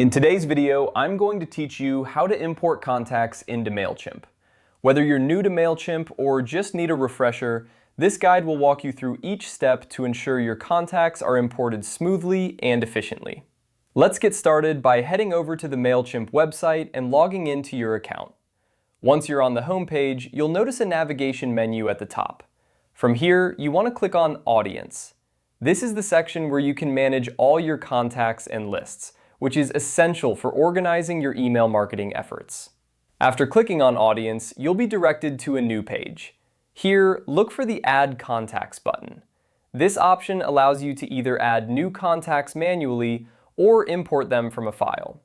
In today's video, I'm going to teach you how to import contacts into Mailchimp. Whether you're new to Mailchimp or just need a refresher, this guide will walk you through each step to ensure your contacts are imported smoothly and efficiently. Let's get started by heading over to the Mailchimp website and logging into your account. Once you're on the home page, you'll notice a navigation menu at the top. From here, you want to click on Audience. This is the section where you can manage all your contacts and lists, which is essential for organizing your email marketing efforts. After clicking on Audience, you'll be directed to a new page. Here, look for the Add Contacts button. This option allows you to either add new contacts manually or import them from a file.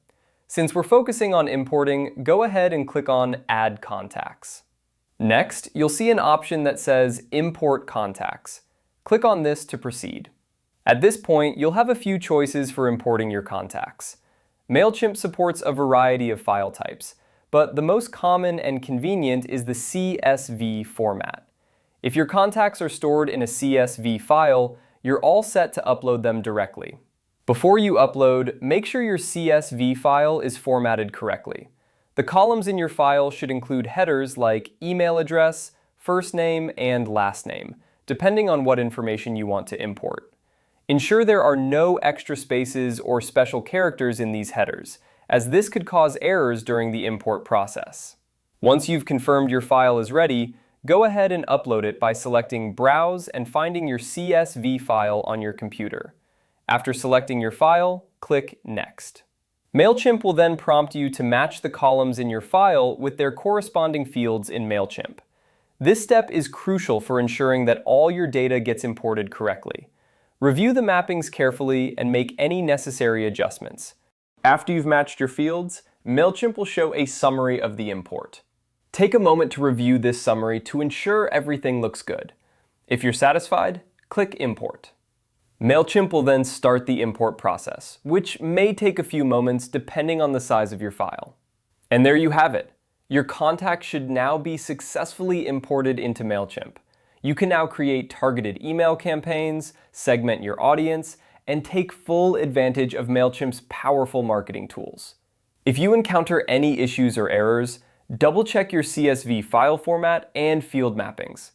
Since we're focusing on importing, go ahead and click on Add Contacts. Next, you'll see an option that says Import Contacts. Click on this to proceed. At this point, you'll have a few choices for importing your contacts. Mailchimp supports a variety of file types, but the most common and convenient is the CSV format. If your contacts are stored in a CSV file, you're all set to upload them directly. Before you upload, make sure your CSV file is formatted correctly. The columns in your file should include headers like email address, first name, and last name, depending on what information you want to import. Ensure there are no extra spaces or special characters in these headers, as this could cause errors during the import process. Once you've confirmed your file is ready, go ahead and upload it by selecting Browse and finding your CSV file on your computer. After selecting your file, click Next. Mailchimp will then prompt you to match the columns in your file with their corresponding fields in Mailchimp. This step is crucial for ensuring that all your data gets imported correctly. Review the mappings carefully and make any necessary adjustments. After you've matched your fields, Mailchimp will show a summary of the import. Take a moment to review this summary to ensure everything looks good. If you're satisfied, click Import. Mailchimp will then start the import process, which may take a few moments depending on the size of your file. And there you have it. Your contacts should now be successfully imported into Mailchimp. You can now create targeted email campaigns, segment your audience, and take full advantage of Mailchimp's powerful marketing tools. If you encounter any issues or errors, double-check your CSV file format and field mappings.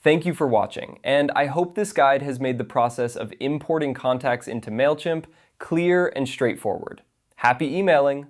Thank you for watching, and I hope this guide has made the process of importing contacts into Mailchimp clear and straightforward. Happy emailing!